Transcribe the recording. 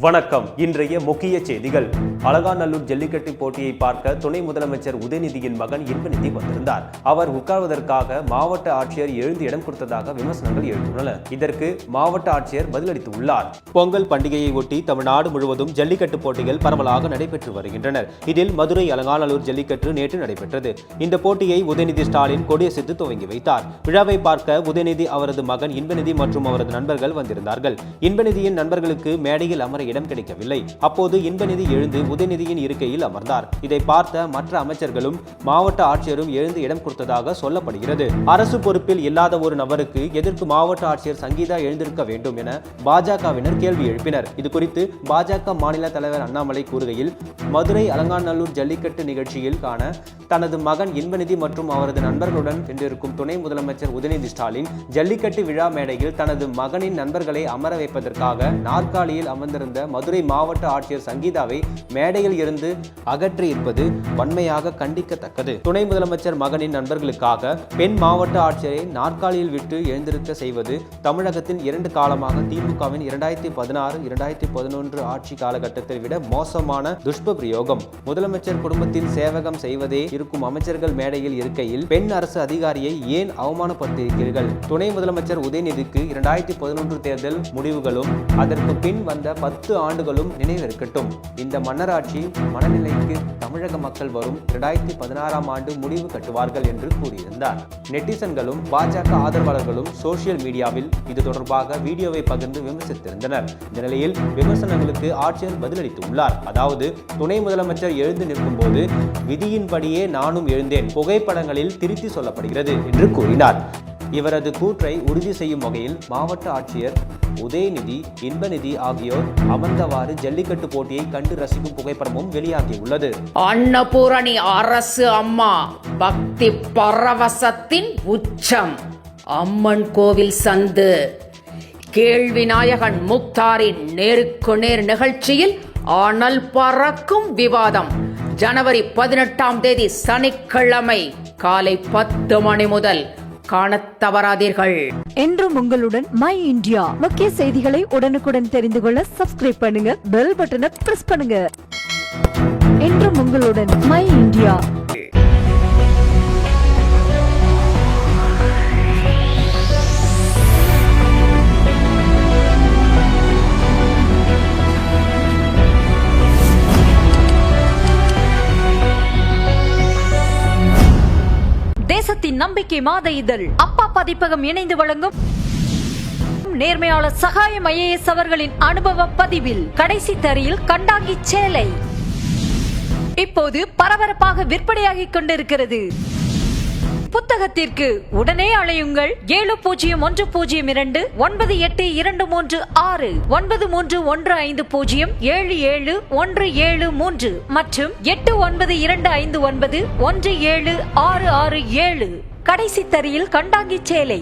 வணக்கம். இன்றைய முக்கிய செய்திகள். அலங்காநல்லூர் ஜல்லிக்கட்டு போட்டியை பார்க்க துணை முதலமைச்சர் உதயநிதியின் மகன் இன்பநிதி வந்திருந்தார். அவர் உட்கார்வதற்காக மாவட்ட ஆட்சியர் எழுந்து இடம் கொடுத்ததாக விமர்சனங்கள் எழுந்துள்ளன. இதற்கு மாவட்ட ஆட்சியர் பதிலளித்துள்ளார். பொங்கல் பண்டிகையை ஒட்டி தமிழ்நாடு முழுவதும் ஜல்லிக்கட்டு போட்டிகள் பரவலாக நடைபெற்று வருகின்றன. இதில் மதுரை அலங்காநல்லூர் ஜல்லிக்கட்டு நேற்று நடைபெற்றது. இந்த போட்டியை உதயநிதி ஸ்டாலின் கொடியசைத்து துவங்கி வைத்தார். விழாவை பார்க்க உதயநிதி, அவரது மகன் இன்பநிதி மற்றும் அவரது நண்பர்கள் வந்திருந்தார்கள். இன்பநிதியின் நண்பர்களுக்கு மேடையில் அமர இடம் கிடைக்கவில்லை. அப்போது இன்பநிதி எழுந்து உதயநிதியின் இருக்கையில் அமர்ந்தார். இதை பார்த்த மற்ற அமைச்சர்களும் மாவட்ட ஆட்சியரும் எழுந்து இடம் கொடுத்ததாக சொல்லப்படுகிறது. அரசு பொறுப்பில் இல்லாத ஒரு நபருக்கு எதற்கு மாவட்ட ஆட்சியர் சங்கீதா எழுந்திருக்க வேண்டும் என பாஜகவினர் கேள்வி எழுப்பினர். இது குறித்து பாஜக மாநில தலைவர் அண்ணாமலை கூறுகையில், மதுரை அலங்காநல்லூர் ஜல்லிக்கட்டு நிகழ்ச்சியில் காண தனது மகன் இன்பநிதி மற்றும் அவரது நண்பர்களுடன் சென்றிருக்கும் துணை முதலமைச்சர் உதயநிதி ஸ்டாலின் ஜல்லிக்கட்டு விழா மேடையில் தனது மகனின் நண்பர்களை அமர வைப்பதற்காக நாற்காலியில் அமர்ந்திருந்த மதுரை மாவட்ட ஆட்சியர் சங்கீதாவை மேடையில் இருந்து அகற்றியிருப்பது வன்மையாக கண்டிக்கத்தக்கது. துணை முதலமைச்சர் மகனின் நண்பர்களுக்காக பெண் மாவட்ட ஆட்சியரை நாற்காலியில் விட்டு எழுந்திருக்க செய்வது தமிழகத்தின் 2 காலமாக திமுகவின் 2016-2011 ஆட்சி காலகட்டத்தை விட மோசமான துஷ்பிரயோகம். முதலமைச்சர் குடும்பத்தின் சேவகம் செய்வதே இருக்கும் அமைச்சர்கள் மேடையில் இருக்கையில் பெண் அரசு அதிகாரியை ஏன் அவமானப்படுத்தியிருக்கிறீர்கள்? துணை முதலமைச்சர் உதயநிதிக்கு 2011 தேர்தல் முடிவுகளும் அதற்கு பின் வந்த 10 ஆண்டுகளும் நினைவிருக்கட்டும். இந்த மன்னராட்சி மனநிலைக்கு தமிழக மக்கள் வரும் 2016ஆம் ஆண்டு முடிவு கட்டுவார்கள் என்று கூறியிருந்தார். நெட்டிசன்களும் பாஜக ஆதரவாளர்களும் சோசியல் மீடியாவில் இது தொடர்பாக வீடியோவை பகிர்ந்து விமர்சித்திருந்தனர். இந்த நிலையில் விமர்சனங்களுக்கு ஆட்சியர் பதிலளித்துள்ளார். அதாவது, துணை முதலமைச்சர் எழுந்து நிற்கும் போது விதியின்படியே நானும் எழுந்தேன், புகைப்படங்களில் திருத்தி சொல்லப்படுகிறது என்று கூறினார். இவரது கூற்றை உறுதி செய்யும் வகையில் மாவட்ட ஆட்சியர் உதயநிதி, இன்பநிதி ஆகியோர் அமர்ந்தவாறு ஜல்லிக்கட்டு போட்டியை கண்டு ரசிக்கும் புகைப்படமும் வெளியாகியுள்ளது. அன்னபூரணி அரசு அம்மா பக்தி பரவசத்தின் உச்சம். அம்மன் கோவில் சந்து. கேள்வி நாயகன் முக்தாரின் நேருக்கு நேர் நிகழ்ச்சியில் அனல் பறக்கும் விவாதம். ஜனவரி 18ஆம் தேதி சனிக்கிழமை காலை 10 மணி முதல் காணத் தவறாதீர்கள். என்றும் உங்களுடன் மை இந்தியா. முக்கிய செய்திகளை உடனுக்குடன் தெரிந்து கொள்ள சப்ஸ்கிரைப் பண்ணுங்க, பெல் பட்டனை பிரஸ் பண்ணுங்க. என்றும் உங்களுடன் மை இந்தியா. தேசத்தின் நம்பிக்கை மாத இதழ் அப்பா பதிப்பகம் இணைந்து வழங்கும் நேர்மையாளர் சகாயம் IAS அவர்களின் அனுபவ பதிவில் கடைசி தரியில் கண்டாங்கி சேலை இப்போது பரபரப்பாக விற்பனையாகிக் கொண்டிருக்கிறது. புத்தகத்திற்கு உடனே அழையுங்கள் 701002 9823 9315077173 மற்றும் 8925917667. கடைசி தரியில் கண்டாங்கி சேலை.